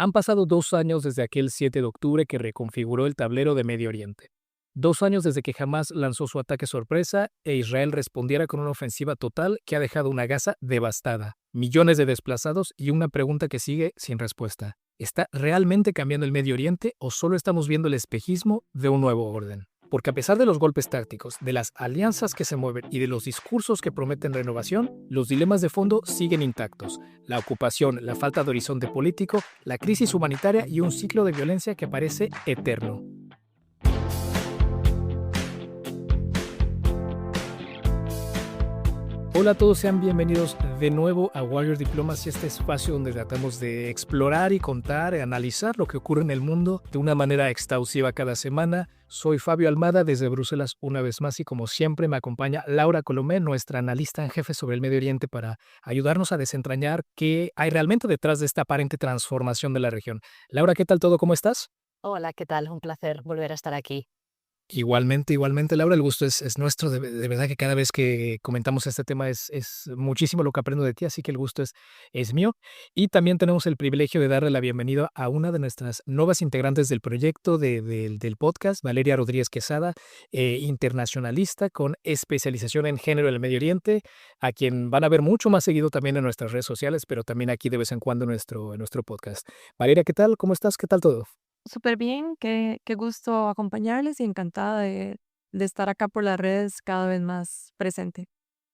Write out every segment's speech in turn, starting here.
Han pasado 2 años desde aquel 7 de octubre que reconfiguró el tablero de Medio Oriente. 2 años desde que Hamas lanzó su ataque sorpresa e Israel respondiera con una ofensiva total que ha dejado una Gaza devastada, millones de desplazados y una pregunta que sigue sin respuesta. ¿Está realmente cambiando el Medio Oriente o solo estamos viendo el espejismo de un nuevo orden? Porque a pesar de los golpes tácticos, de las alianzas que se mueven y de los discursos que prometen renovación, los dilemas de fondo siguen intactos. La ocupación, la falta de horizonte político, la crisis humanitaria y un ciclo de violencia que parece eterno. Hola a todos, sean bienvenidos de nuevo a Warrior Diplomacy, este espacio donde tratamos de explorar y contar, analizar lo que ocurre en el mundo de una manera exhaustiva cada semana. Soy Fabio Almada desde Bruselas una vez más y como siempre me acompaña Laura Colomé, nuestra analista en jefe sobre el Medio Oriente, para ayudarnos a desentrañar qué hay realmente detrás de esta aparente transformación de la región. Laura, ¿qué tal todo? ¿Cómo estás? Hola, ¿qué tal? Un placer volver a estar aquí. Igualmente, Laura, el gusto es nuestro. De verdad que cada vez que comentamos este tema es muchísimo lo que aprendo de ti, así que el gusto es mío. Y también tenemos el privilegio de darle la bienvenida a una de nuestras nuevas integrantes del proyecto del podcast, Valeria Rodríguez Quesada, internacionalista con especialización en género en el Medio Oriente, a quien van a ver mucho más seguido también en nuestras redes sociales, pero también aquí de vez en cuando en nuestro podcast. Valeria, ¿qué tal? ¿Cómo estás? ¿Qué tal todo? Súper bien, qué gusto acompañarles y encantada de estar acá por las redes cada vez más presente.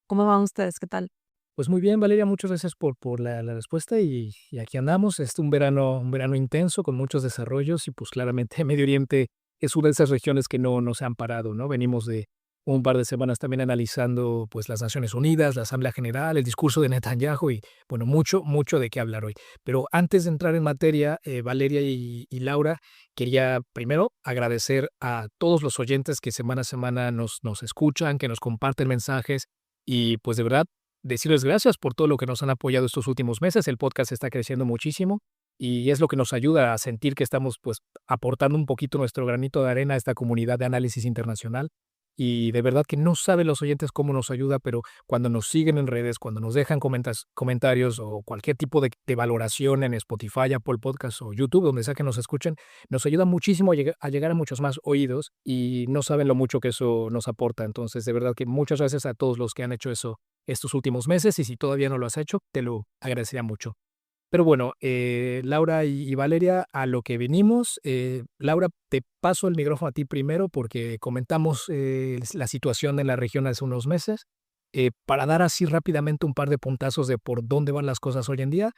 ¿Cómo van ustedes? ¿Qué tal? Pues muy bien, Valeria, muchas gracias por la respuesta y aquí andamos. Es un verano intenso con muchos desarrollos y pues claramente Medio Oriente es una de esas regiones que no se han parado, ¿no? Venimos de un par de semanas también analizando pues las Naciones Unidas, la Asamblea General, el discurso de Netanyahu y bueno, mucho de qué hablar hoy. Pero antes de entrar en materia, Valeria y Laura, quería primero agradecer a todos los oyentes que semana a semana nos escuchan, que nos comparten mensajes y pues de verdad decirles gracias por todo lo que nos han apoyado estos últimos meses. El podcast está creciendo muchísimo y es lo que nos ayuda a sentir que estamos pues aportando un poquito nuestro granito de arena a esta comunidad de análisis internacional. Y de verdad que no saben los oyentes cómo nos ayuda, pero cuando nos siguen en redes, cuando nos dejan comentarios o cualquier tipo de valoración en Spotify, Apple Podcast o YouTube, donde sea que nos escuchen, nos ayuda muchísimo a llegar a muchos más oídos y no saben lo mucho que eso nos aporta. Entonces, de verdad que muchas gracias a todos los que han hecho eso estos últimos meses y si todavía no lo has hecho, te lo agradecería mucho. Pero bueno, Laura y Valeria, a lo que venimos. Laura, te paso el micrófono a ti primero porque comentamos la situación en la región hace unos meses. Para dar así rápidamente un par de puntazos de por dónde van las cosas hoy en día,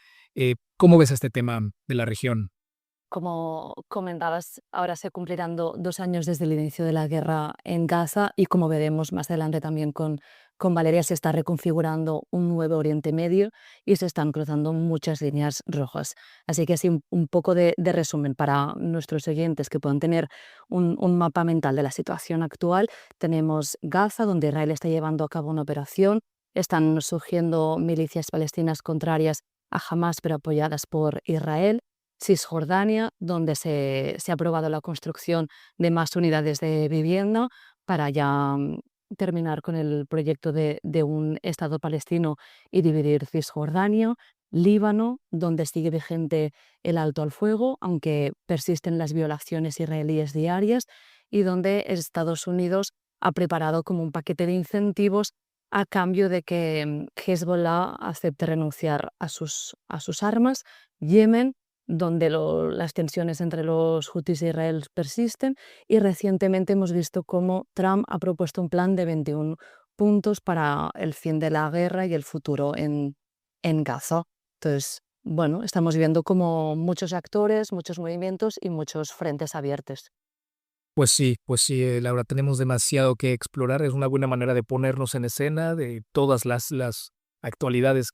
¿cómo ves este tema de la región? Como comentabas, ahora se cumplirán 2 años desde el inicio de la guerra en Gaza y como veremos más adelante también con Valeria, se está reconfigurando un nuevo Oriente Medio y se están cruzando muchas líneas rojas. Así que así un poco de resumen para nuestros oyentes que puedan tener un mapa mental de la situación actual. Tenemos Gaza, donde Israel está llevando a cabo una operación. Están surgiendo milicias palestinas contrarias a Hamas, pero apoyadas por Israel. Cisjordania, donde se ha aprobado la construcción de más unidades de vivienda para ya terminar con el proyecto de un Estado palestino y dividir Cisjordania. Líbano, donde sigue vigente el alto al fuego, aunque persisten las violaciones israelíes diarias, y donde Estados Unidos ha preparado como un paquete de incentivos a cambio de que Hezbollah acepte renunciar a sus armas. Yemen, donde las tensiones entre los hutis e Israel persisten, y recientemente hemos visto cómo Trump ha propuesto un plan de 21 puntos para el fin de la guerra y el futuro en Gaza. Entonces, bueno, estamos viendo como muchos actores, muchos movimientos y muchos frentes abiertos. Pues sí, Laura, tenemos demasiado que explorar. Es una buena manera de ponernos en escena de todas las actualidades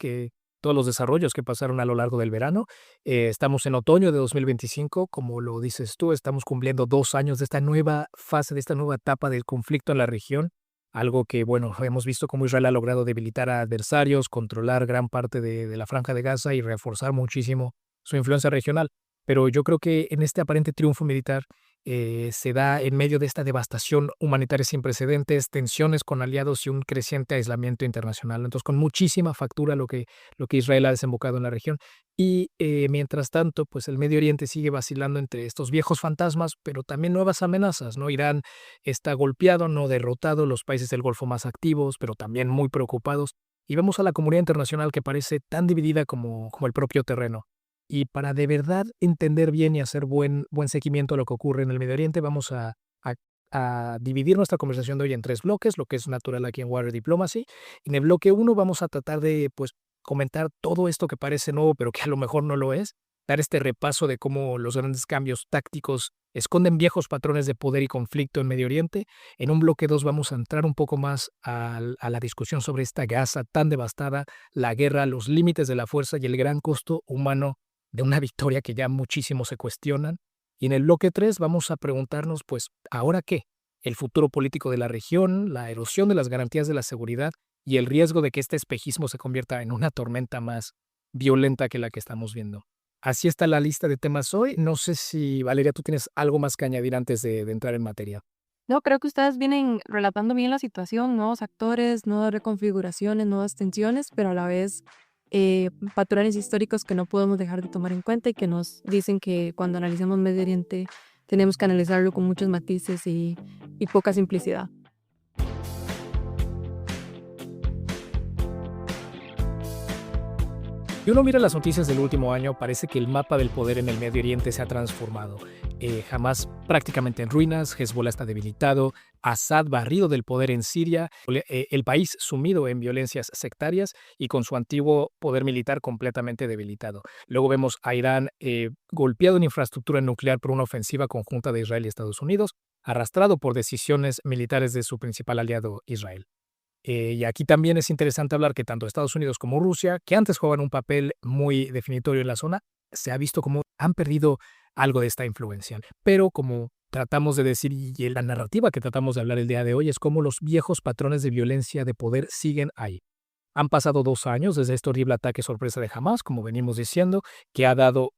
todos los desarrollos que pasaron a lo largo del verano. Estamos en otoño de 2025, como lo dices tú, estamos cumpliendo 2 años de esta nueva fase, de esta nueva etapa del conflicto en la región. Algo que, bueno, hemos visto cómo Israel ha logrado debilitar a adversarios, controlar gran parte de la Franja de Gaza y reforzar muchísimo su influencia regional. Pero yo creo que en este aparente triunfo militar se da en medio de esta devastación humanitaria sin precedentes, tensiones con aliados y un creciente aislamiento internacional. Entonces, con muchísima factura lo que Israel ha desembocado en la región. Y mientras tanto, pues el Medio Oriente sigue vacilando entre estos viejos fantasmas, pero también nuevas amenazas, ¿no? Irán está golpeado, no derrotado, los países del Golfo más activos, pero también muy preocupados. Y vemos a la comunidad internacional que parece tan dividida como el propio terreno. Y para de verdad entender bien y hacer buen seguimiento a lo que ocurre en el Medio Oriente, vamos a- a dividir nuestra conversación de hoy en 3 bloques, lo que es natural aquí en Water Diplomacy. En el bloque uno vamos a tratar de pues, comentar todo esto que parece nuevo, pero que a lo mejor no lo es, dar este repaso de cómo los grandes cambios tácticos esconden viejos patrones de poder y conflicto en Medio Oriente. En un bloque 2 vamos a entrar un poco más a la discusión sobre esta Gaza tan devastada, la guerra, los límites de la fuerza y el gran costo humano de una victoria que ya muchísimos se cuestionan. Y en el bloque 3 vamos a preguntarnos, pues, ¿ahora qué? El futuro político de la región, la erosión de las garantías de la seguridad y el riesgo de que este espejismo se convierta en una tormenta más violenta que la que estamos viendo. Así está la lista de temas hoy. No sé si, Valeria, tú tienes algo más que añadir antes de entrar en materia. No, creo que ustedes vienen relatando bien la situación, nuevos actores, nuevas reconfiguraciones, nuevas tensiones, pero a la vez patrones históricos que no podemos dejar de tomar en cuenta y que nos dicen que cuando analicemos Medio Oriente tenemos que analizarlo con muchos matices y poca simplicidad. Si uno mira las noticias del último año, parece que el mapa del poder en el Medio Oriente se ha transformado. Hamas prácticamente en ruinas, Hezbollah está debilitado, Assad barrido del poder en Siria, el país sumido en violencias sectarias y con su antiguo poder militar completamente debilitado. Luego vemos a Irán golpeado en infraestructura nuclear por una ofensiva conjunta de Israel y Estados Unidos, arrastrado por decisiones militares de su principal aliado Israel. Y aquí también es interesante hablar que tanto Estados Unidos como Rusia, que antes jugaban un papel muy definitorio en la zona, se ha visto como han perdido algo de esta influencia. Pero como tratamos de decir, y la narrativa que tratamos de hablar el día de hoy es cómo los viejos patrones de violencia de poder siguen ahí. Han pasado 2 años desde este horrible ataque sorpresa de Hamas, como venimos diciendo, que ha dado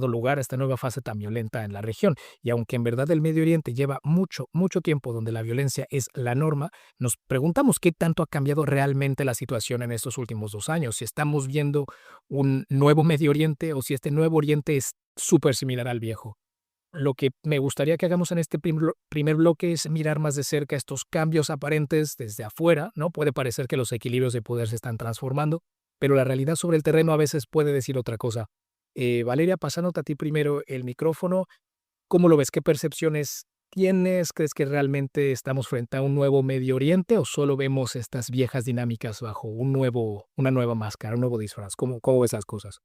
lugar a esta nueva fase tan violenta en la región. Y aunque en verdad el Medio Oriente lleva mucho tiempo donde la violencia es la norma, nos preguntamos qué tanto ha cambiado realmente la situación en estos últimos 2 años. Si estamos viendo un nuevo Medio Oriente o si este nuevo Oriente es súper similar al viejo. Lo que me gustaría que hagamos en este primer bloque es mirar más de cerca estos cambios aparentes desde afuera, ¿no? Puede parecer que los equilibrios de poder se están transformando, pero la realidad sobre el terreno a veces puede decir otra cosa. Valeria, pasándote a ti primero el micrófono, ¿cómo lo ves? ¿Qué percepciones tienes? ¿Crees que realmente estamos frente a un nuevo Medio Oriente o solo vemos estas viejas dinámicas bajo una nueva máscara, un nuevo disfraz? ¿Cómo ves las cosas?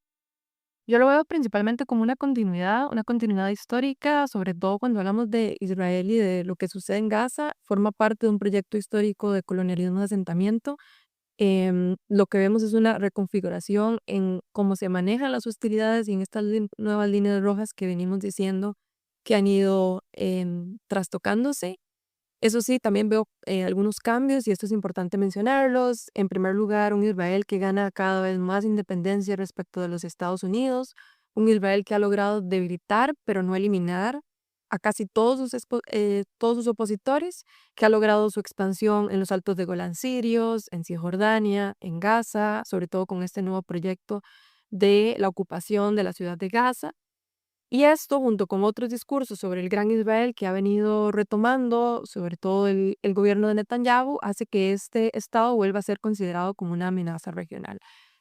Yo lo veo principalmente como una continuidad histórica, sobre todo cuando hablamos de Israel y de lo que sucede en Gaza, forma parte de un proyecto histórico de colonialismo de asentamiento. Lo que vemos es una reconfiguración en cómo se manejan las hostilidades y en estas nuevas líneas rojas que venimos diciendo que han ido trastocándose. Eso sí, también veo algunos cambios y esto es importante mencionarlos. En primer lugar, un Israel que gana cada vez más independencia respecto de los Estados Unidos, un Israel que ha logrado debilitar, pero no eliminar a casi todos sus opositores, que ha logrado su expansión en los altos de Golán sirios, en Cisjordania, en Gaza, sobre todo con este nuevo proyecto de la ocupación de la ciudad de Gaza. Y esto, junto con otros discursos sobre el Gran Israel que ha venido retomando, sobre todo el gobierno de Netanyahu, hace que este Estado vuelva a ser considerado como una amenaza regional.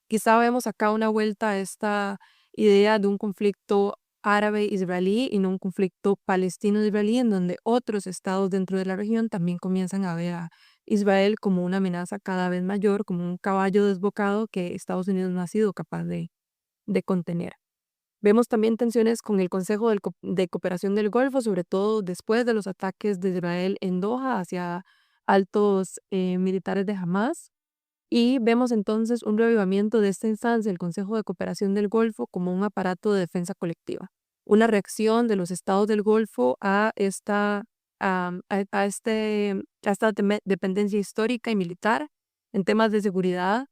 Quizá vemos acá una vuelta a esta idea de un conflicto árabe-israelí y no un conflicto palestino-israelí, en donde otros estados dentro de la región también comienzan a ver a Israel como una amenaza cada vez mayor, como un caballo desbocado que Estados Unidos no ha sido capaz de contener. Vemos también tensiones con el Consejo de Cooperación del Golfo, sobre todo después de los ataques de Israel en Doha hacia altos militares de Hamas. Y vemos entonces un reavivamiento de esta instancia, el Consejo de Cooperación del Golfo, como un aparato de defensa colectiva. Una reacción de los estados del Golfo a esta dependencia histórica y militar en temas de seguridad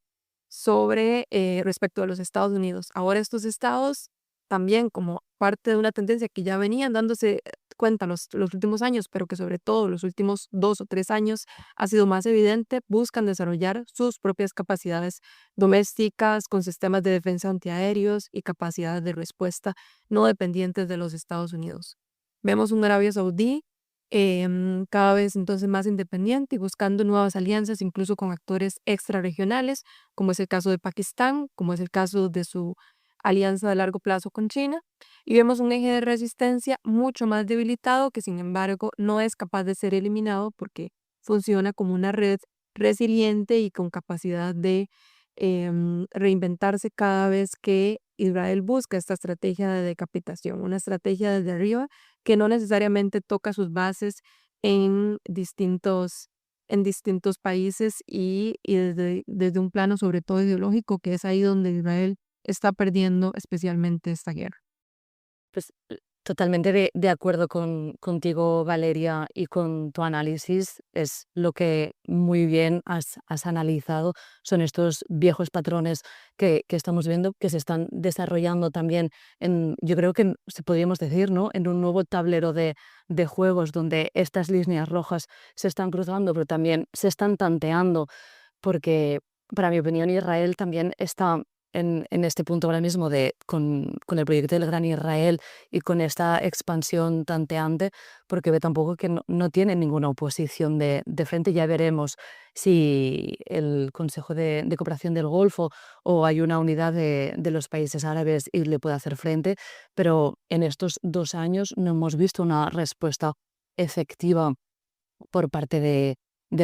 sobre respecto a los Estados Unidos. Ahora estos estados también como parte de una tendencia que ya venían dándose cuenta los últimos años, pero que sobre todo los últimos 2 o 3 años ha sido más evidente, buscan desarrollar sus propias capacidades domésticas con sistemas de defensa antiaéreos y capacidades de respuesta no dependientes de los Estados Unidos. Vemos un Arabia Saudí cada vez entonces más independiente y buscando nuevas alianzas, incluso con actores extrarregionales, como es el caso de Pakistán, como es el caso de su alianza de largo plazo con China. Y vemos un eje de resistencia mucho más debilitado que, sin embargo, no es capaz de ser eliminado porque funciona como una red resiliente y con capacidad de reinventarse cada vez que Israel busca esta estrategia de decapitación, una estrategia desde arriba que no necesariamente toca sus bases en distintos países y desde un plano sobre todo ideológico, que es ahí donde Israel está perdiendo especialmente esta guerra. Pues totalmente de acuerdo contigo, Valeria, y con tu análisis. Es lo que muy bien has analizado. Son estos viejos patrones que estamos viendo, que se están desarrollando también yo creo que podríamos decir, ¿no? En un nuevo tablero de juegos donde estas líneas rojas se están cruzando, pero también se están tanteando, porque para mi opinión Israel también está en este punto ahora mismo con el proyecto del Gran Israel y con esta expansión tanteante, porque ve tampoco que no tiene ninguna oposición de frente. Ya veremos si el Consejo de Cooperación del Golfo o hay una unidad de los países árabes y le puede hacer frente, pero en estos 2 años no hemos visto una respuesta efectiva por parte de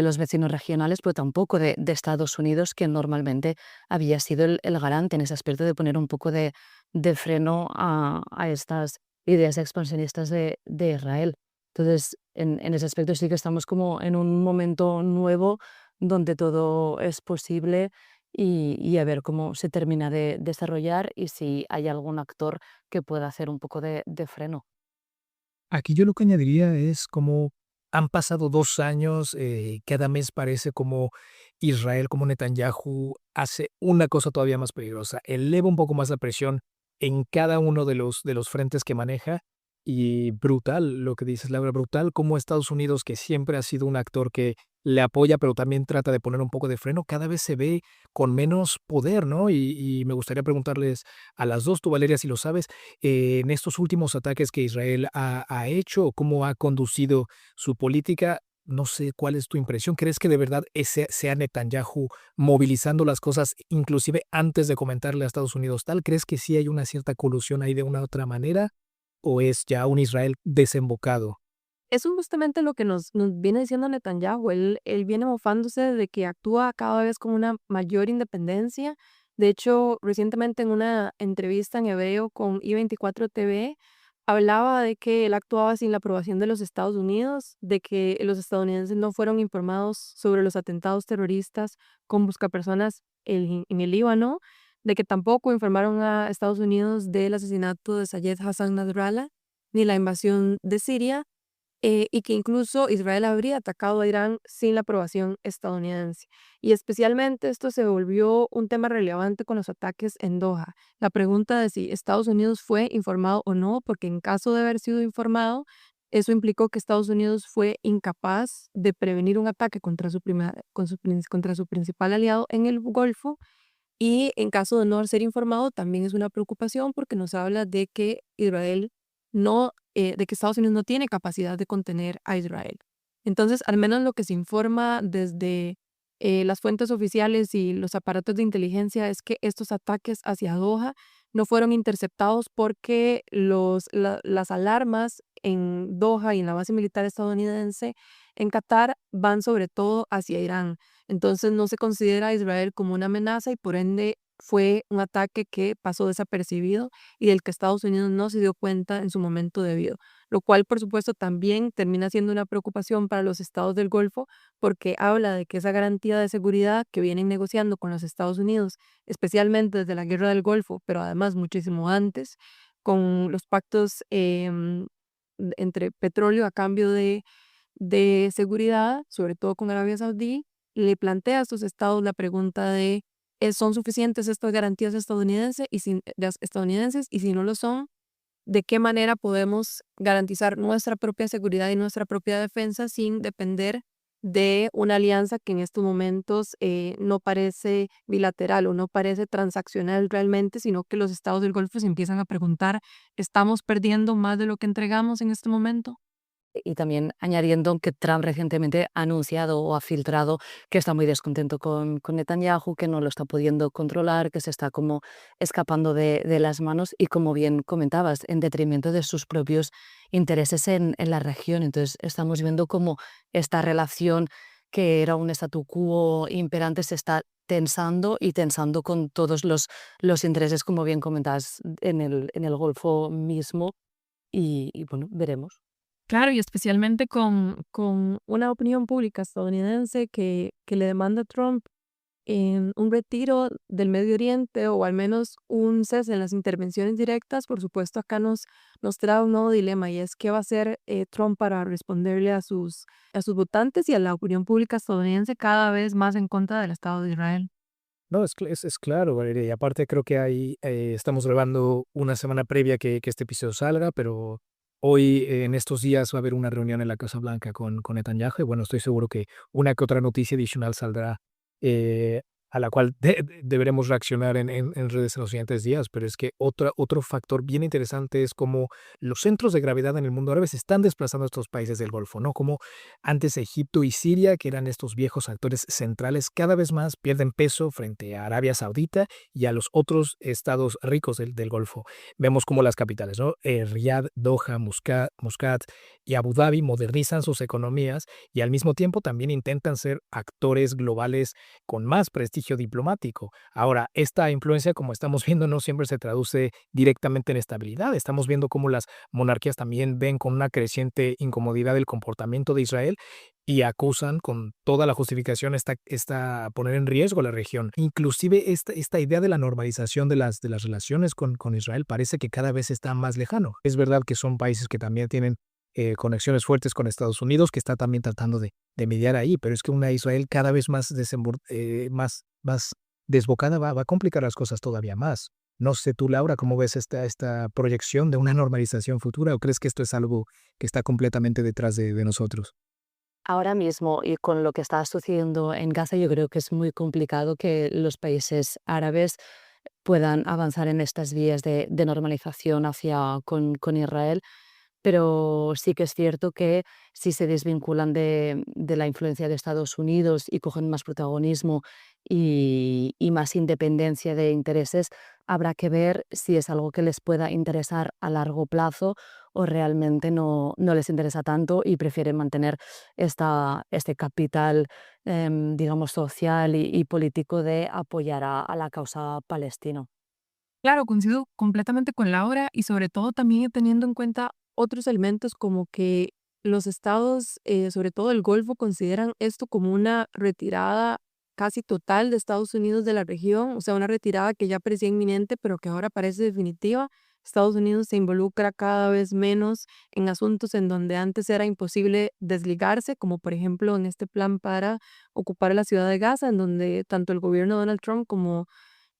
los vecinos regionales, pero tampoco de Estados Unidos, que normalmente había sido el garante en ese aspecto de poner un poco de freno a estas ideas expansionistas de Israel. Entonces, en ese aspecto sí que estamos como en un momento nuevo donde todo es posible y a ver cómo se termina de desarrollar y si hay algún actor que pueda hacer un poco de freno. Aquí yo lo que añadiría es como han pasado 2 años, cada mes parece como Israel, como Netanyahu hace una cosa todavía más peligrosa, eleva un poco más la presión en cada uno de los frentes que maneja, y brutal lo que dices, Laura, brutal como Estados Unidos, que siempre ha sido un actor que le apoya, pero también trata de poner un poco de freno, cada vez se ve con menos poder, ¿no? Y me gustaría preguntarles a las 2, tú, Valeria, si lo sabes, en estos últimos ataques que Israel ha hecho o cómo ha conducido su política. No sé cuál es tu impresión. ¿Crees que de verdad ese sea Netanyahu movilizando las cosas, inclusive antes de comentarle a Estados Unidos tal? ¿Crees que sí hay una cierta colusión ahí de una u otra manera? ¿O es ya un Israel desembocado? Eso es justamente lo que nos viene diciendo Netanyahu. Él viene mofándose de que actúa cada vez con una mayor independencia. De hecho, recientemente en una entrevista en hebreo con I24 TV, hablaba de que él actuaba sin la aprobación de los Estados Unidos, de que los estadounidenses no fueron informados sobre los atentados terroristas con buscapersonas en el Líbano, de que tampoco informaron a Estados Unidos del asesinato de Sayed Hassan Nasrallah ni la invasión de Siria, y que incluso Israel habría atacado a Irán sin la aprobación estadounidense. Y especialmente esto se volvió un tema relevante con los ataques en Doha. La pregunta de si Estados Unidos fue informado o no, porque en caso de haber sido informado, eso implicó que Estados Unidos fue incapaz de prevenir un ataque contra su principal aliado en el Golfo. Y en caso de no ser informado, también es una preocupación porque nos habla de que de que Estados Unidos no tiene capacidad de contener a Israel. Entonces, al menos lo que se informa desde las fuentes oficiales y los aparatos de inteligencia es que estos ataques hacia Doha no fueron interceptados porque las alarmas en Doha y en la base militar estadounidense en Qatar van sobre todo hacia Irán. Entonces no se considera a Israel como una amenaza y por ende fue un ataque que pasó desapercibido y del que Estados Unidos no se dio cuenta en su momento debido, lo cual por supuesto también termina siendo una preocupación para los estados del Golfo porque habla de que esa garantía de seguridad que vienen negociando con los Estados Unidos, especialmente desde la Guerra del Golfo, pero además muchísimo antes, con los pactos entre petróleo a cambio de seguridad, sobre todo con Arabia Saudí, le plantea a estos estados la pregunta de ¿son suficientes estas garantías estadounidenses? Y si no lo son, de qué manera podemos garantizar nuestra propia seguridad y nuestra propia defensa sin depender de una alianza que en estos momentos no parece bilateral o no parece transaccional realmente, sino que los estados del Golfo se empiezan a preguntar, ¿estamos perdiendo más de lo que entregamos en este momento? Y también añadiendo que Trump recientemente ha anunciado o ha filtrado que está muy descontento con Netanyahu, que no lo está pudiendo controlar, que se está como escapando de las manos y, como bien comentabas, en detrimento de sus propios intereses en la región. Entonces estamos viendo cómo esta relación, que era un statu quo imperante, se está tensando y tensando con todos los intereses, como bien comentabas, en el Golfo mismo. Y bueno, veremos. Claro, y especialmente con una opinión pública estadounidense que le demanda a Trump un retiro del Medio Oriente o al menos un cese en las intervenciones directas. Por supuesto, acá nos trae un nuevo dilema, y es qué va a hacer Trump para responderle a sus votantes y a la opinión pública estadounidense cada vez más en contra del Estado de Israel. No, es claro, Valeria, y aparte creo que estamos grabando una semana previa que este episodio salga, pero hoy, en estos días, va a haber una reunión en la Casa Blanca con Netanyahu, y bueno, estoy seguro que una que otra noticia adicional saldrá, eh, a la cual deberemos reaccionar en redes en los siguientes días, pero es que otro factor bien interesante es cómo los centros de gravedad en el mundo árabe se están desplazando a estos países del Golfo, ¿no? Como antes Egipto y Siria, que eran estos viejos actores centrales, cada vez más pierden peso frente a Arabia Saudita y a los otros estados ricos del Golfo. Vemos como las capitales, ¿no? Riyadh, Doha, Muscat y Abu Dhabi modernizan sus economías y al mismo tiempo también intentan ser actores globales con más prestigio diplomático. Ahora, esta influencia, como estamos viendo, no siempre se traduce directamente en estabilidad. Estamos viendo cómo las monarquías también ven con una creciente incomodidad el comportamiento de Israel y acusan con toda la justificación poner en riesgo la región. Inclusive esta idea de la normalización de las relaciones con Israel parece que cada vez está más lejano. Es verdad que son países que también tienen conexiones fuertes con Estados Unidos, que está también tratando de mediar ahí, pero es que una Israel cada vez más desbocada va a complicar las cosas todavía más. No sé tú, Laura, ¿cómo ves esta proyección de una normalización futura o crees que esto es algo que está completamente detrás de nosotros? Ahora mismo, y con lo que está sucediendo en Gaza, yo creo que es muy complicado que los países árabes puedan avanzar en estas vías de normalización con Israel. Pero sí que es cierto que si se desvinculan de la influencia de Estados Unidos y cogen más protagonismo y más independencia de intereses, habrá que ver si es algo que les pueda interesar a largo plazo o realmente no les interesa tanto y prefieren mantener este capital, digamos, social y político de apoyar a la causa palestina. Claro, coincido completamente con Laura, y sobre todo también teniendo en cuenta otros elementos como que los estados, sobre todo el Golfo, consideran esto como una retirada casi total de Estados Unidos de la región, o sea, una retirada que ya parecía inminente, pero que ahora parece definitiva. Estados Unidos se involucra cada vez menos en asuntos en donde antes era imposible desligarse, como por ejemplo en este plan para ocupar la ciudad de Gaza, en donde tanto el gobierno de Donald Trump como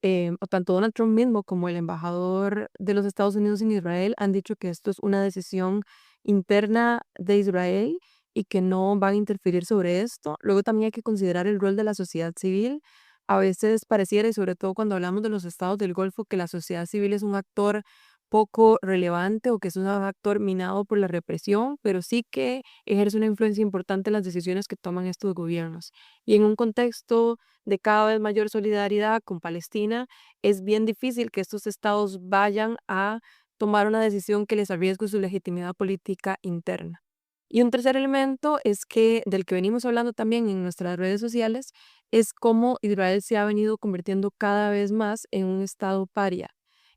o tanto Donald Trump mismo como el embajador de los Estados Unidos en Israel han dicho que esto es una decisión interna de Israel y que no van a interferir sobre esto. Luego también hay que considerar el rol de la sociedad civil. A veces pareciera, y sobre todo cuando hablamos de los estados del Golfo, que la sociedad civil es un actor poco relevante o que es un actor minado por la represión, pero sí que ejerce una influencia importante en las decisiones que toman estos gobiernos. Y en un contexto de cada vez mayor solidaridad con Palestina, es bien difícil que estos estados vayan a tomar una decisión que les arriesgue su legitimidad política interna. Y un tercer elemento es que, del que venimos hablando también en nuestras redes sociales, es cómo Israel se ha venido convirtiendo cada vez más en un estado paria.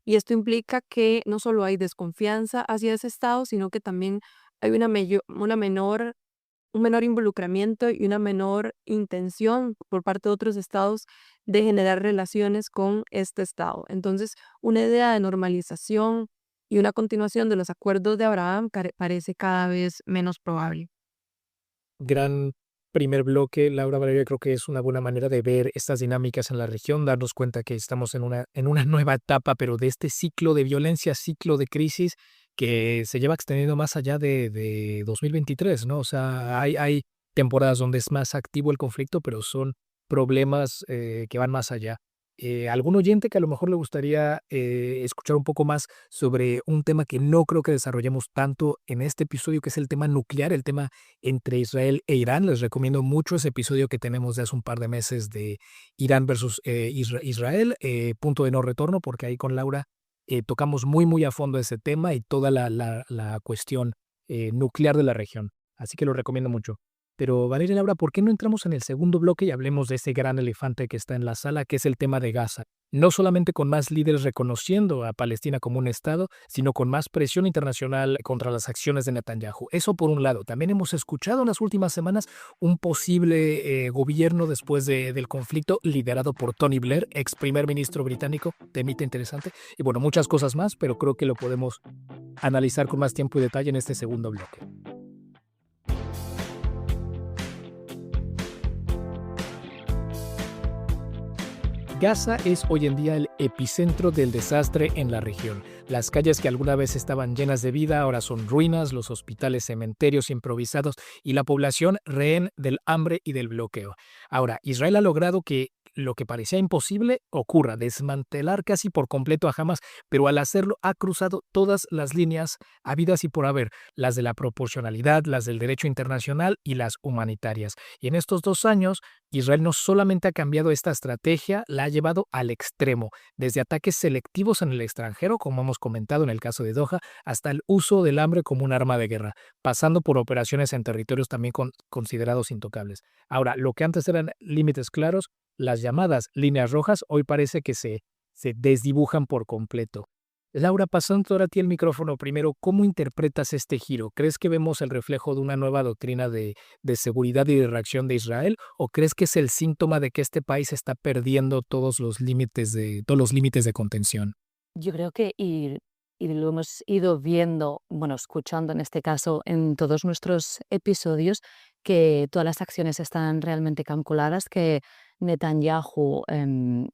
Y esto implica que no solo hay desconfianza hacia ese estado, sino que también hay un menor involucramiento y una menor intención por parte de otros estados de generar relaciones con este estado. Entonces, una idea de normalización y una continuación de los acuerdos de Abraham parece cada vez menos probable. Gran primer bloque, Laura Valeria, creo que es una buena manera de ver estas dinámicas en la región, darnos cuenta que estamos en una nueva etapa, pero de este ciclo de violencia, ciclo de crisis, que se lleva extendiendo más allá de 2023, ¿no? O sea, hay temporadas donde es más activo el conflicto, pero son problemas que van más allá. ¿Algún oyente que a lo mejor le gustaría escuchar un poco más sobre un tema que no creo que desarrollemos tanto en este episodio, que es el tema nuclear, el tema entre Israel e Irán? Les recomiendo mucho ese episodio que tenemos de hace un par de meses de Irán versus Israel, punto de no retorno, porque ahí con Laura tocamos muy, muy a fondo ese tema y toda la cuestión nuclear de la región. Así que lo recomiendo mucho. Pero Valeria y Laura, ¿por qué no entramos en el segundo bloque y hablemos de ese gran elefante que está en la sala, que es el tema de Gaza? No solamente con más líderes reconociendo a Palestina como un Estado, sino con más presión internacional contra las acciones de Netanyahu. Eso por un lado. También hemos escuchado en las últimas semanas un posible gobierno después del conflicto liderado por Tony Blair, ex primer ministro británico. Temita interesante. Y bueno, muchas cosas más, pero creo que lo podemos analizar con más tiempo y detalle en este segundo bloque. Gaza es hoy en día el epicentro del desastre en la región. Las calles que alguna vez estaban llenas de vida ahora son ruinas, los hospitales cementerios improvisados y la población rehén del hambre y del bloqueo. Ahora, Israel ha logrado que lo que parecía imposible ocurra, desmantelar casi por completo a Hamas, pero al hacerlo ha cruzado todas las líneas habidas y por haber, las de la proporcionalidad, las del derecho internacional y las humanitarias. Y en estos 2 años, Israel no solamente ha cambiado esta estrategia, la ha llevado al extremo, desde ataques selectivos en el extranjero, como hemos comentado en el caso de Doha, hasta el uso del hambre como un arma de guerra, pasando por operaciones en territorios también considerados intocables. Ahora, lo que antes eran límites claros, las llamadas líneas rojas, hoy parece que se desdibujan por completo. Laura, pasando ahora a ti el micrófono primero, ¿cómo interpretas este giro? ¿Crees que vemos el reflejo de una nueva doctrina de seguridad y de reacción de Israel? ¿O crees que es el síntoma de que este país está perdiendo todos los límites de contención? Yo creo que y lo hemos ido viendo, bueno, escuchando en este caso en todos nuestros episodios, que todas las acciones están realmente calculadas, que Netanyahu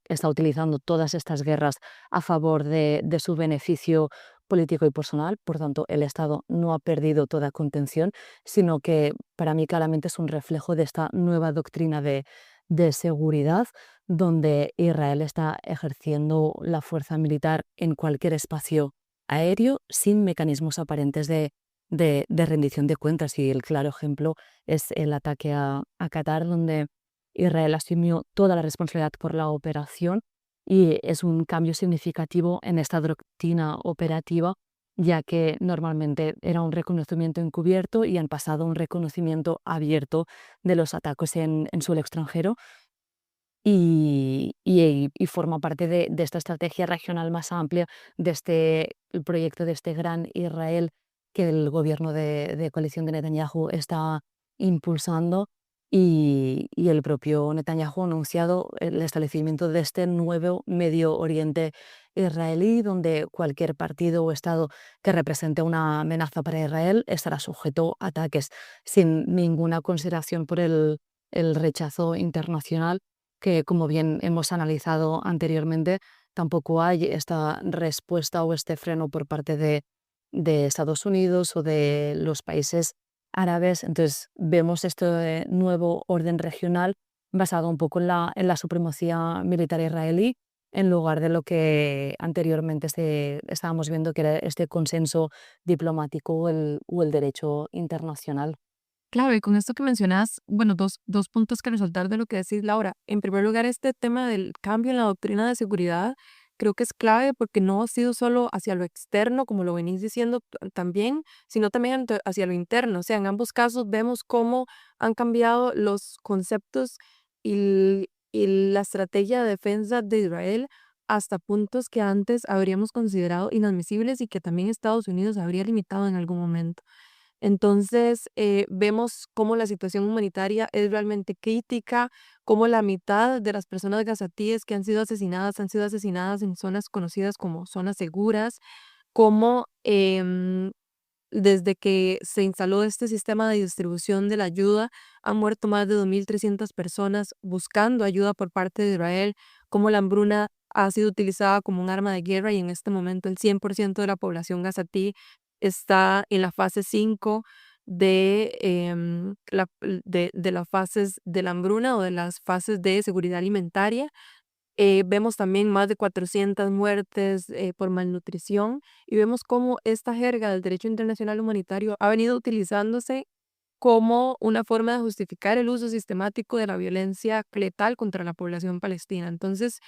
está utilizando todas estas guerras a favor de su beneficio político y personal. Por tanto, el Estado no ha perdido toda contención, sino que para mí claramente es un reflejo de esta nueva doctrina de seguridad, donde Israel está ejerciendo la fuerza militar en cualquier espacio aéreo sin mecanismos aparentes de rendición de cuentas. Y el claro ejemplo es el ataque a Qatar, donde Israel asumió toda la responsabilidad por la operación y es un cambio significativo en esta doctrina operativa, ya que normalmente era un reconocimiento encubierto y han pasado a un reconocimiento abierto de los ataques en suelo extranjero y forma parte de esta estrategia regional más amplia, de el proyecto de este gran Israel que el gobierno de coalición de Netanyahu está impulsando y el propio Netanyahu ha anunciado el establecimiento de este nuevo Medio Oriente israelí, donde cualquier partido o Estado que represente una amenaza para Israel estará sujeto a ataques sin ninguna consideración por el rechazo internacional, que, como bien hemos analizado anteriormente, tampoco hay esta respuesta o este freno por parte de Estados Unidos o de los países árabes. Entonces vemos este nuevo orden regional basado un poco en la supremacía militar israelí, en lugar de lo que anteriormente estábamos viendo, que era este consenso diplomático o el derecho internacional. Claro, y con esto que mencionas, bueno, dos puntos que resaltar de lo que decís, Laura. En primer lugar, este tema del cambio en la doctrina de seguridad creo que es clave porque no ha sido solo hacia lo externo, como lo venís diciendo también, sino también hacia lo interno. O sea, en ambos casos vemos cómo han cambiado los conceptos y la estrategia de defensa de Israel hasta puntos que antes habríamos considerado inadmisibles y que también Estados Unidos habría limitado en algún momento. Entonces, vemos cómo la situación humanitaria es realmente crítica, cómo la mitad de las personas gazatíes que han sido asesinadas en zonas conocidas como zonas seguras, cómo desde que se instaló este sistema de distribución de la ayuda, han muerto más de 2.300 personas buscando ayuda por parte de Israel, cómo la hambruna ha sido utilizada como un arma de guerra y en este momento el 100% de la población gazatí está en la fase 5 de, de las fases de la hambruna o de las fases de seguridad alimentaria. Vemos también más de 400 muertes por malnutrición y vemos cómo esta jerga del derecho internacional humanitario ha venido utilizándose como una forma de justificar el uso sistemático de la violencia letal contra la población palestina. Entonces,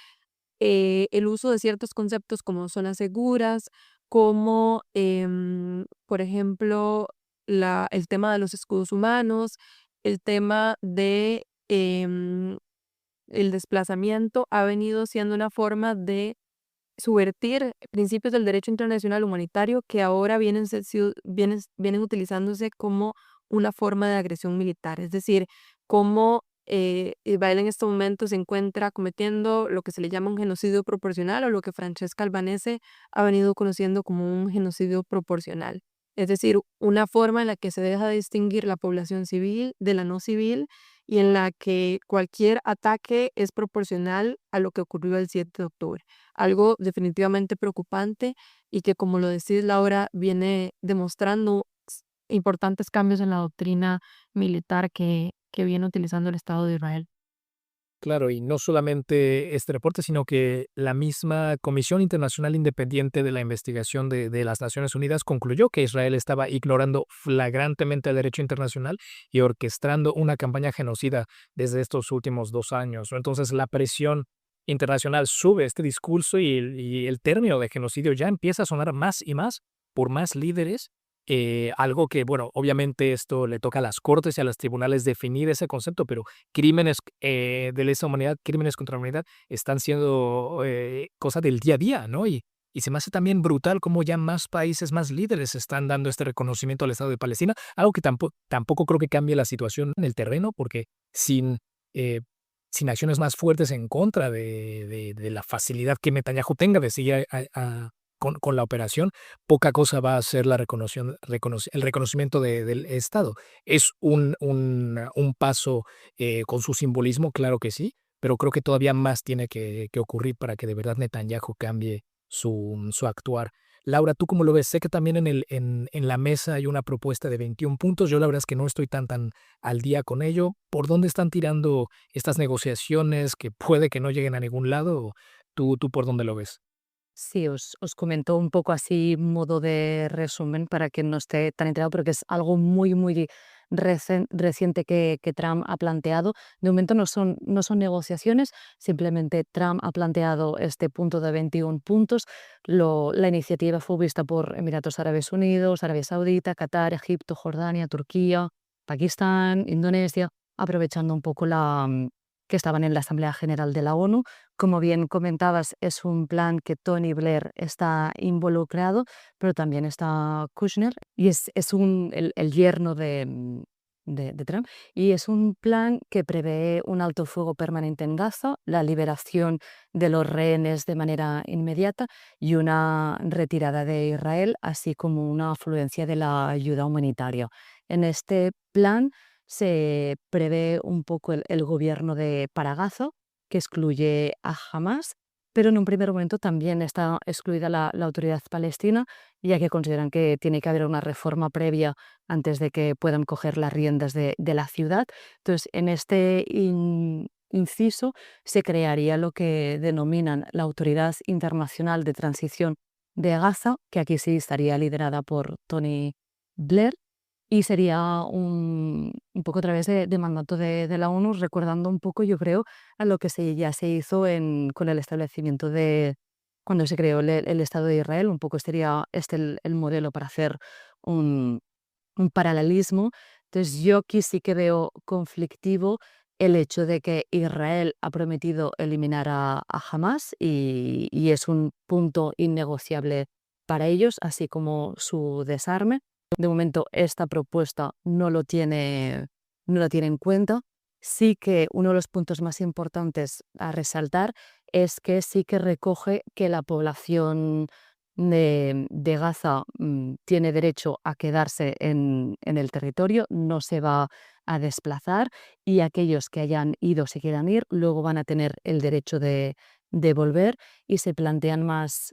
el uso de ciertos conceptos como zonas seguras, como, por ejemplo, el tema de los escudos humanos, el tema de el desplazamiento, ha venido siendo una forma de subvertir principios del derecho internacional humanitario que ahora vienen utilizándose como una forma de agresión militar. Es decir, cómo Israel en este momento se encuentra cometiendo lo que se le llama un genocidio proporcional o lo que Francesca Albanese ha venido conociendo como un genocidio proporcional. Es decir, una forma en la que se deja de distinguir la población civil de la no civil y en la que cualquier ataque es proporcional a lo que ocurrió el 7 de octubre. Algo definitivamente preocupante y que, como lo decís, Laura, viene demostrando importantes cambios en la doctrina militar que viene utilizando el Estado de Israel. Claro, y no solamente este reporte, sino que la misma Comisión Internacional Independiente de la Investigación de las Naciones Unidas concluyó que Israel estaba ignorando flagrantemente el derecho internacional y orquestando una campaña genocida desde estos últimos 2 años, ¿no? Entonces, la presión internacional sube este discurso y el término de genocidio ya empieza a sonar más y más por más líderes. Algo que, bueno, obviamente esto le toca a las cortes y a los tribunales definir ese concepto, pero crímenes de lesa humanidad, crímenes contra la humanidad, están siendo cosa del día a día, ¿no? Y se me hace también brutal cómo ya más países, más líderes están dando este reconocimiento al Estado de Palestina, algo que tampoco creo que cambie la situación en el terreno, porque sin, eh, sin acciones más fuertes en contra de la facilidad que Netanyahu tenga de seguir con la operación, poca cosa va a ser el reconocimiento del Estado. Es un paso con su simbolismo, claro que sí, pero creo que todavía más tiene que ocurrir para que de verdad Netanyahu cambie su actuar. Laura, ¿tú cómo lo ves? Sé que también en la mesa hay una propuesta de 21 puntos. Yo la verdad es que no estoy tan al día con ello. ¿Por dónde están tirando estas negociaciones que puede que no lleguen a ningún lado? ¿Tú por dónde lo ves? Sí, os comento un poco así, modo de resumen, para que no esté tan enterado, porque es algo muy, muy reciente que Trump ha planteado. De momento no son negociaciones, simplemente Trump ha planteado este punto de 21 puntos. La iniciativa fue vista por Emiratos Árabes Unidos, Arabia Saudita, Qatar, Egipto, Jordania, Turquía, Pakistán, Indonesia, aprovechando un poco que estaban en la Asamblea General de la ONU. Como bien comentabas, es un plan que Tony Blair está involucrado, pero también está Kushner y es el yerno de Trump. Y es un plan que prevé un alto fuego permanente en Gaza, la liberación de los rehenes de manera inmediata y una retirada de Israel, así como una afluencia de la ayuda humanitaria. En este plan se prevé un poco el gobierno para Gaza, que excluye a Hamas, pero en un primer momento también está excluida la autoridad palestina, ya que consideran que tiene que haber una reforma previa antes de que puedan coger las riendas de la ciudad. Entonces, en este inciso se crearía lo que denominan la Autoridad Internacional de Transición de Gaza, que aquí sí estaría liderada por Tony Blair, y sería un poco a través de mandato de la ONU, recordando un poco, yo creo, a lo que ya se hizo con el establecimiento cuando se creó el Estado de Israel. Un poco sería este el modelo para hacer un, un paralelismo. Entonces, yo aquí sí que veo conflictivo el hecho de que Israel ha prometido eliminar a Hamas y es un punto innegociable para ellos, así como su desarme. De momento, esta propuesta no la tiene en cuenta. Sí que uno de los puntos más importantes a resaltar es que sí que recoge que la población de Gaza tiene derecho a quedarse en el territorio, no se va a desplazar, y aquellos que hayan ido, se quieran ir, luego van a tener el derecho de volver, y se plantean más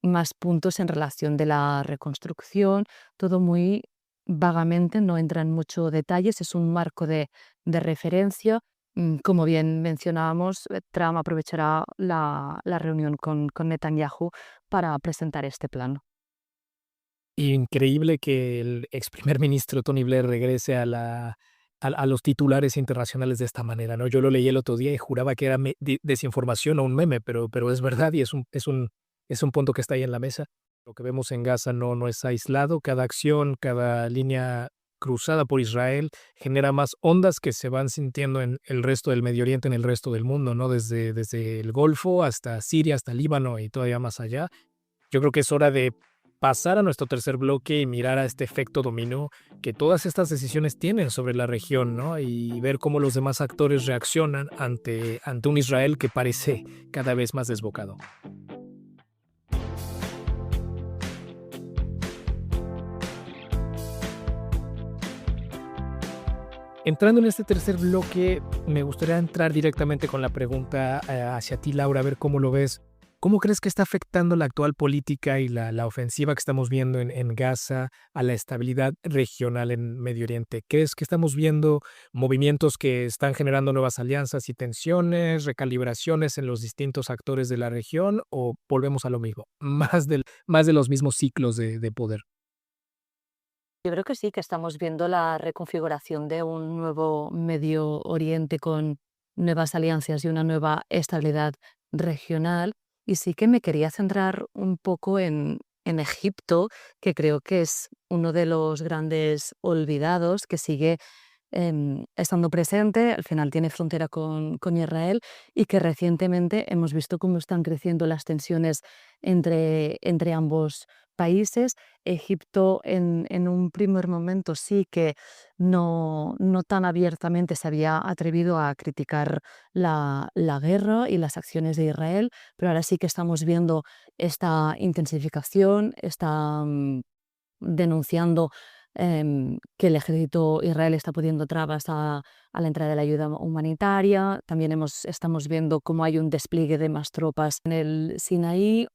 más puntos en relación de la reconstrucción, todo muy vagamente, no entra en mucho detalles, es un marco de referencia. Como bien mencionábamos, Trump aprovechará la reunión con Netanyahu para presentar este plan. Increíble que el ex primer ministro Tony Blair regrese a los titulares internacionales de esta manera, ¿no? Yo lo leí el otro día y juraba que era desinformación o un meme, pero es verdad y es un punto que está ahí en la mesa. Lo que vemos en Gaza no es aislado, cada acción, cada línea cruzada por Israel genera más ondas que se van sintiendo en el resto del Medio Oriente, en el resto del mundo, ¿no? Desde el Golfo hasta Siria, hasta Líbano y todavía más allá. Yo creo que es hora de pasar a nuestro tercer bloque y mirar a este efecto dominó que todas estas decisiones tienen sobre la región, ¿no? Y ver cómo los demás actores reaccionan ante un Israel que parece cada vez más desbocado. Entrando en este tercer bloque, me gustaría entrar directamente con la pregunta hacia ti, Laura, a ver cómo lo ves. ¿Cómo crees que está afectando la actual política y la ofensiva que estamos viendo en Gaza a la estabilidad regional en Medio Oriente? ¿Crees que estamos viendo movimientos que están generando nuevas alianzas y tensiones, recalibraciones en los distintos actores de la región o volvemos a lo mismo, más de los mismos ciclos de poder? Yo creo que sí, que estamos viendo la reconfiguración de un nuevo Medio Oriente con nuevas alianzas y una nueva estabilidad regional. Y sí que me quería centrar un poco en Egipto, que creo que es uno de los grandes olvidados, que sigue estando presente, al final tiene frontera con Israel y que recientemente hemos visto cómo están creciendo las tensiones entre ambos países. Egipto en un primer momento sí que no tan abiertamente se había atrevido a criticar la guerra y las acciones de Israel, pero ahora sí que estamos viendo esta intensificación, está denunciando que el ejército Israel está poniendo trabas a la entrada de la ayuda humanitaria. También estamos viendo cómo hay un despliegue de más tropas en el Sinaí,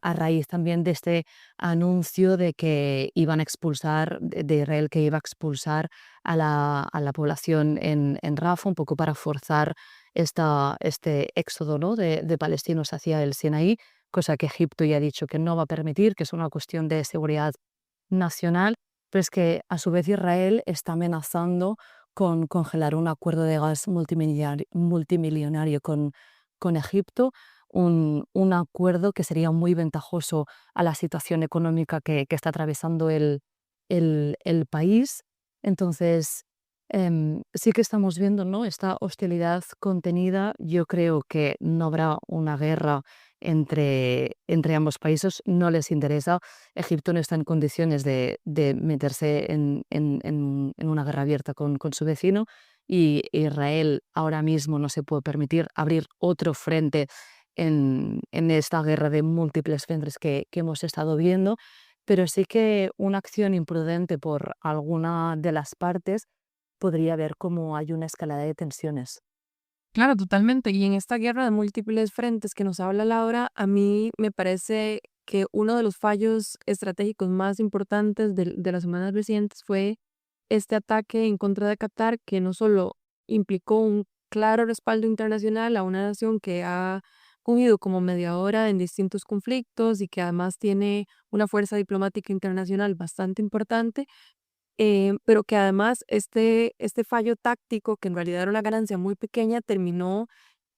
a raíz también de este anuncio de que iban a expulsar, de Israel que iba a expulsar a la población en Rafah, un poco para forzar este éxodo, ¿no? de palestinos hacia el Sinaí, cosa que Egipto ya ha dicho que no va a permitir, que es una cuestión de seguridad nacional, pero es que a su vez Israel está amenazando con congelar un acuerdo de gas multimillonario con Egipto, un acuerdo que sería muy ventajoso a la situación económica que está atravesando el país. Entonces, sí que estamos viendo, ¿no? Esta hostilidad contenida. Yo creo que no habrá una guerra entre ambos países, no les interesa. Egipto no está en condiciones de meterse en una guerra abierta con su vecino y Israel ahora mismo no se puede permitir abrir otro frente en esta guerra de múltiples frentes que hemos estado viendo, pero sí que una acción imprudente por alguna de las partes podría ver cómo hay una escalada de tensiones. Claro, totalmente. Y en esta guerra de múltiples frentes que nos habla Laura, a mí me parece que uno de los fallos estratégicos más importantes de las semanas recientes fue este ataque en contra de Qatar, que no solo implicó un claro respaldo internacional a una nación que ha fungido como mediadora en distintos conflictos y que además tiene una fuerza diplomática internacional bastante importante, pero que además este fallo táctico, que en realidad era una ganancia muy pequeña, terminó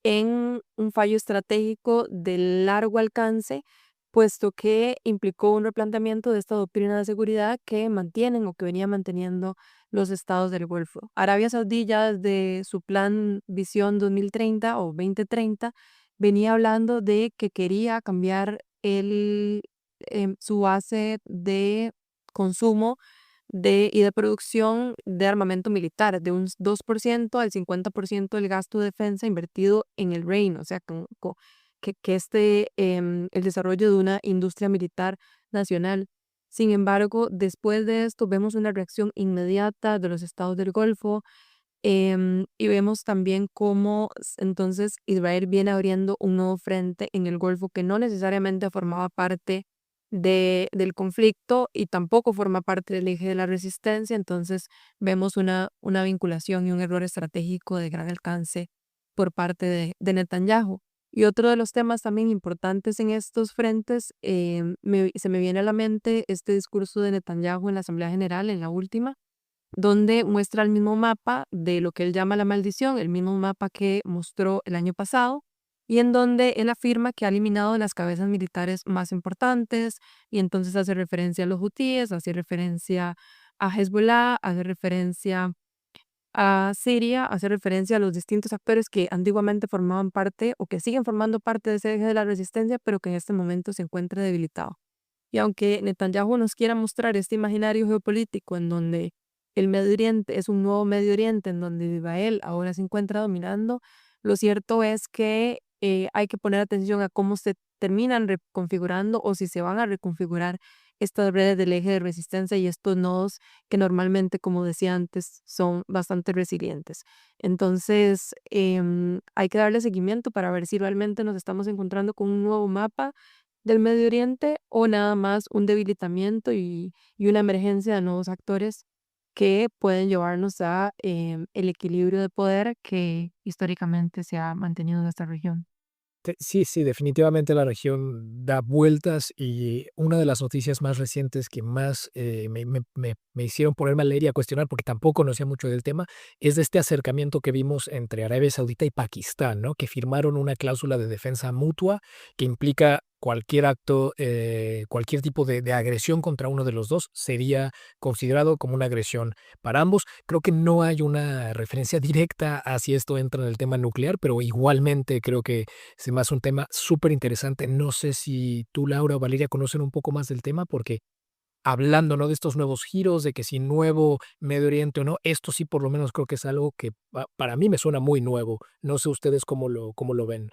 en un fallo estratégico de largo alcance, puesto que implicó un replanteamiento de esta doctrina de seguridad que mantienen o que venía manteniendo los estados del Golfo. Arabia Saudí ya desde su plan Visión 2030 o 2030 venía hablando de que quería cambiar su base de consumo y de producción de armamento militar, de un 2% al 50% del gasto de defensa invertido en el reino, o sea, el desarrollo de una industria militar nacional. Sin embargo, después de esto vemos una reacción inmediata de los estados del Golfo, y vemos también cómo entonces Israel viene abriendo un nuevo frente en el Golfo que no necesariamente formaba parte del conflicto y tampoco forma parte del eje de la resistencia. Entonces vemos una vinculación y un error estratégico de gran alcance por parte de Netanyahu. Y otro de los temas también importantes en estos frentes, se me viene a la mente este discurso de Netanyahu en la Asamblea General, en la última, donde muestra el mismo mapa de lo que él llama la maldición, el mismo mapa que mostró el año pasado, y en donde él afirma que ha eliminado las cabezas militares más importantes, y entonces hace referencia a los hutíes, hace referencia a Hezbollah, hace referencia a Siria, hace referencia a los distintos actores que antiguamente formaban parte o que siguen formando parte de ese eje de la resistencia, pero que en este momento se encuentra debilitado. Y aunque Netanyahu nos quiera mostrar este imaginario geopolítico en donde el Medio Oriente es un nuevo Medio Oriente, en donde Israel ahora se encuentra dominando, lo cierto es que hay que poner atención a cómo se terminan reconfigurando o si se van a reconfigurar estas redes del eje de resistencia y estos nodos que normalmente, como decía antes, son bastante resilientes. Entonces, hay que darle seguimiento para ver si realmente nos estamos encontrando con un nuevo mapa del Medio Oriente o nada más un debilitamiento y una emergencia de nuevos actores que pueden llevarnos a el equilibrio de poder que históricamente se ha mantenido en esta región. Sí, sí, definitivamente la región da vueltas y una de las noticias más recientes que más me hicieron ponerme a leer y a cuestionar, porque tampoco conocía mucho del tema, es de este acercamiento que vimos entre Arabia Saudita y Pakistán, ¿no? Que firmaron una cláusula de defensa mutua que implica cualquier acto, cualquier tipo de agresión contra uno de los dos sería considerado como una agresión para ambos. Creo que no hay una referencia directa a si esto entra en el tema nuclear, pero igualmente creo que se me hace un tema súper interesante. No sé si tú, Laura o Valeria, conocen un poco más del tema, porque hablando, ¿no?, de estos nuevos giros, de que si nuevo Medio Oriente o no, esto sí por lo menos creo que es algo que para mí me suena muy nuevo. No sé ustedes cómo lo ven.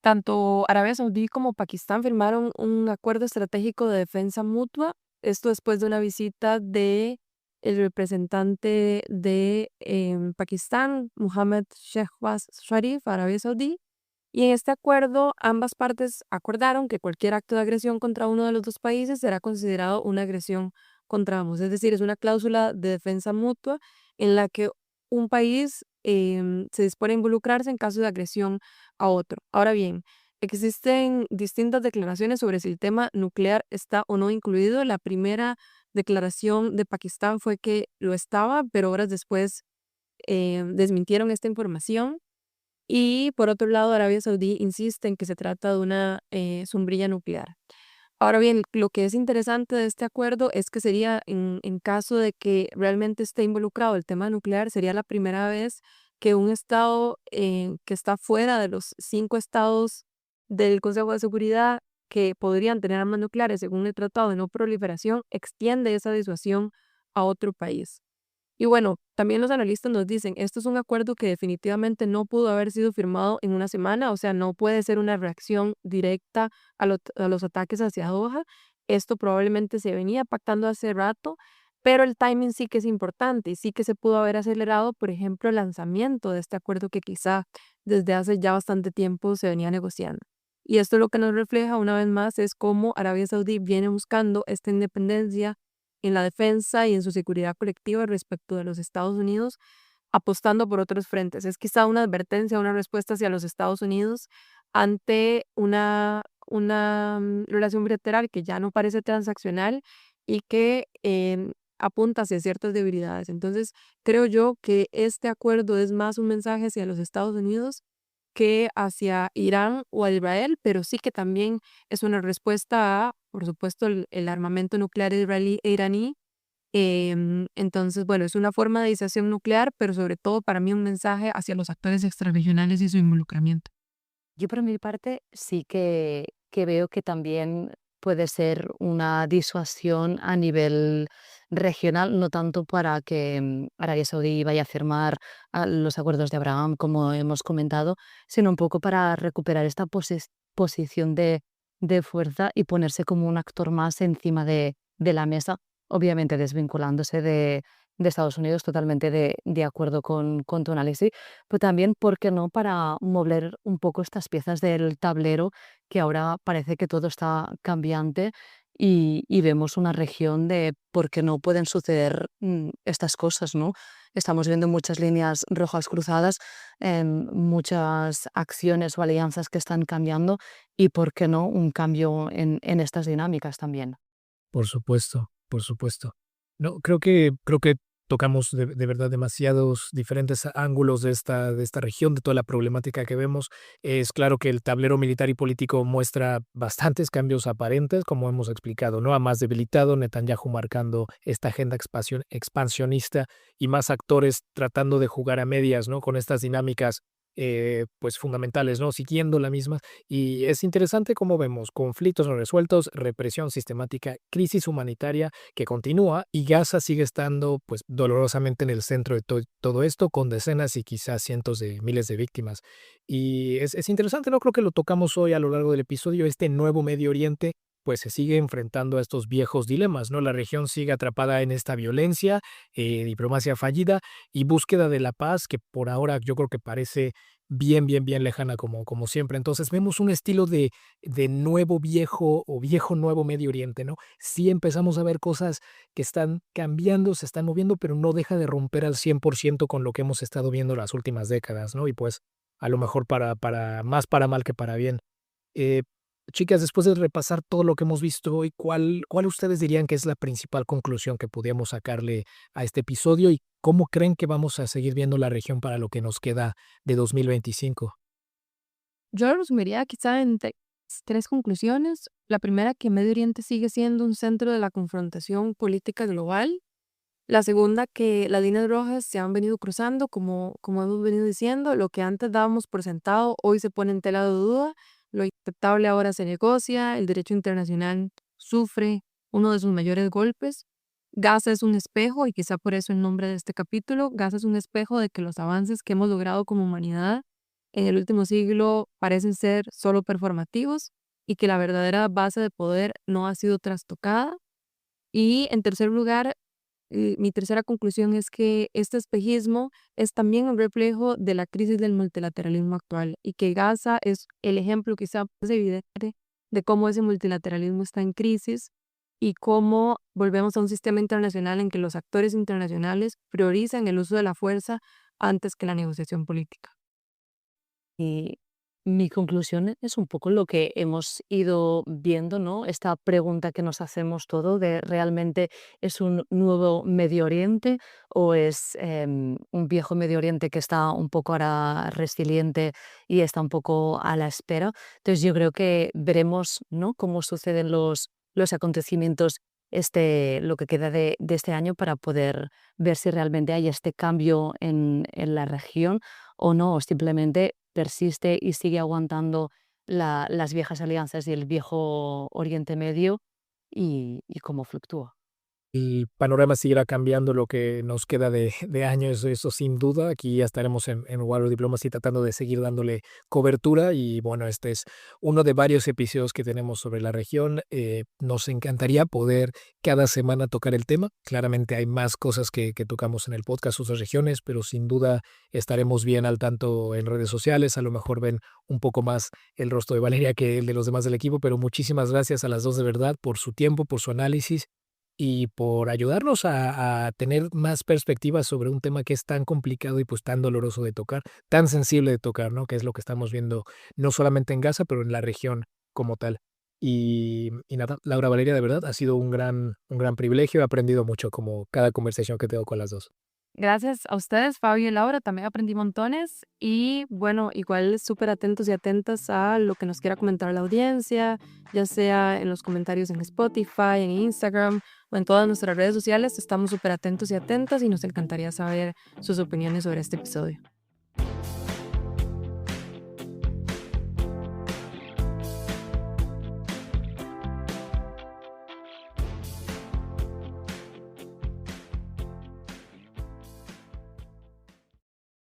Tanto Arabia Saudí como Pakistán firmaron un acuerdo estratégico de defensa mutua. Esto después de una visita de el representante de Pakistán, Mohammed Shehbaz Sharif, a Arabia Saudí. Y en este acuerdo, ambas partes acordaron que cualquier acto de agresión contra uno de los dos países será considerado una agresión contra ambos. Es decir, es una cláusula de defensa mutua en la que un país se dispone a involucrarse en caso de agresión a otro. Ahora bien, existen distintas declaraciones sobre si el tema nuclear está o no incluido. La primera declaración de Pakistán fue que lo estaba, pero horas después desmintieron esta información. Y por otro lado, Arabia Saudí insiste en que se trata de una sombrilla nuclear. Ahora bien, lo que es interesante de este acuerdo es que sería, en caso de que realmente esté involucrado el tema nuclear, sería la primera vez que un estado que está fuera de los 5 estados del Consejo de Seguridad que podrían tener armas nucleares según el Tratado de No Proliferación, extiende esa disuasión a otro país. Y bueno, también los analistas nos dicen, esto es un acuerdo que definitivamente no pudo haber sido firmado en una semana, o sea, no puede ser una reacción directa a los ataques hacia Doha. Esto probablemente se venía pactando hace rato, pero el timing sí que es importante y sí que se pudo haber acelerado, por ejemplo, el lanzamiento de este acuerdo que quizá desde hace ya bastante tiempo se venía negociando. Y esto lo que nos refleja una vez más es cómo Arabia Saudí viene buscando esta independencia en la defensa y en su seguridad colectiva respecto de los Estados Unidos, apostando por otros frentes. Es quizá una advertencia, una respuesta hacia los Estados Unidos ante una relación bilateral que ya no parece transaccional y que apunta hacia ciertas debilidades. Entonces, creo yo que este acuerdo es más un mensaje hacia los Estados Unidos que hacia Irán o a Israel, pero sí que también es una respuesta a, por supuesto, el armamento nuclear israelí e iraní. Entonces, bueno, es una forma de disuasión nuclear, pero sobre todo para mí un mensaje hacia los actores extrarregionales y su involucramiento. Yo por mi parte sí que veo que también puede ser una disuasión a nivel regional, no tanto para que Arabia Saudí vaya a firmar los acuerdos de Abraham, como hemos comentado, sino un poco para recuperar esta posición de fuerza y ponerse como un actor más encima de la mesa, obviamente desvinculándose de Estados Unidos, totalmente de acuerdo con tu análisis, pero también, ¿por qué no?, para mover un poco estas piezas del tablero, que ahora parece que todo está cambiante y vemos una región de por qué no pueden suceder estas cosas, ¿no? Estamos viendo muchas líneas rojas cruzadas, muchas acciones o alianzas que están cambiando y por qué no un cambio en estas dinámicas también. Por supuesto, por supuesto. No, creo que tocamos de verdad demasiados diferentes ángulos de esta región, de toda la problemática que vemos. Es claro que el tablero militar y político muestra bastantes cambios aparentes, como hemos explicado, ¿no? A más debilitado, Netanyahu marcando esta agenda expansionista y más actores tratando de jugar a medias, ¿no? Con estas dinámicas, pues fundamentales, ¿no? Siguiendo la misma. Y es interesante cómo vemos conflictos no resueltos, represión sistemática, crisis humanitaria que continúa y Gaza sigue estando pues dolorosamente en el centro de todo esto con decenas y quizás cientos de miles de víctimas. Y es interesante, ¿no? Creo que lo tocamos hoy a lo largo del episodio, este nuevo Medio Oriente pues se sigue enfrentando a estos viejos dilemas, ¿no? La región sigue atrapada en esta violencia, diplomacia fallida y búsqueda de la paz que por ahora yo creo que parece bien lejana como siempre. Entonces vemos un estilo de nuevo viejo o viejo nuevo Medio Oriente, ¿no? Sí empezamos a ver cosas que están cambiando, se están moviendo, pero no deja de romper al 100% con lo que hemos estado viendo las últimas décadas, ¿no? Y pues a lo mejor más para mal que para bien. Eh, Chicas, después de repasar todo lo que hemos visto hoy, ¿cuál ustedes dirían que es la principal conclusión que podríamos sacarle a este episodio y cómo creen que vamos a seguir viendo la región para lo que nos queda de 2025? Yo lo resumiría quizá en tres conclusiones. La primera, que Medio Oriente sigue siendo un centro de la confrontación política global. La segunda, que las líneas rojas se han venido cruzando, como hemos venido diciendo, lo que antes dábamos por sentado, hoy se pone en tela de duda, lo inaceptable ahora se negocia, el derecho internacional sufre uno de sus mayores golpes. Gaza es un espejo, y quizá por eso el nombre de este capítulo. Gaza es un espejo de que los avances que hemos logrado como humanidad en el último siglo parecen ser solo performativos y que la verdadera base de poder no ha sido trastocada. Y en tercer lugar, mi tercera conclusión es que este espejismo es también un reflejo de la crisis del multilateralismo actual y que Gaza es el ejemplo quizá más evidente de cómo ese multilateralismo está en crisis y cómo volvemos a un sistema internacional en que los actores internacionales priorizan el uso de la fuerza antes que la negociación política. Y mi conclusión es un poco lo que hemos ido viendo, ¿no? Esta pregunta que nos hacemos todo de realmente es un nuevo Medio Oriente o es un viejo Medio Oriente que está un poco ahora resiliente y está un poco a la espera. Entonces yo creo que veremos, ¿no? Cómo suceden los acontecimientos lo que queda de este año para poder ver si realmente hay este cambio en la región o no, o simplemente persiste y sigue aguantando las viejas alianzas y el viejo Oriente Medio y cómo fluctúa. El panorama seguirá cambiando lo que nos queda de año, eso sin duda. Aquí ya estaremos en War Diplomacy tratando de seguir dándole cobertura y bueno, este es uno de varios episodios que tenemos sobre la región. Nos encantaría poder cada semana tocar el tema. Claramente hay más cosas que tocamos en el podcast, otras regiones, pero sin duda estaremos bien al tanto en redes sociales. A lo mejor ven un poco más el rostro de Valeria que el de los demás del equipo, pero muchísimas gracias a las dos de verdad por su tiempo, por su análisis y por ayudarnos a tener más perspectivas sobre un tema que es tan complicado y pues tan doloroso de tocar, tan sensible de tocar, ¿no? Que es lo que estamos viendo no solamente en Gaza, pero en la región como tal. Y nada, Laura, Valeria, de verdad ha sido un gran privilegio. He aprendido mucho como cada conversación que tengo con las dos. Gracias a ustedes, Fabio y Laura, también aprendí montones y bueno, igual súper atentos y atentas a lo que nos quiera comentar la audiencia, ya sea en los comentarios en Spotify, en Instagram o en todas nuestras redes sociales. Estamos súper atentos y atentas y nos encantaría saber sus opiniones sobre este episodio.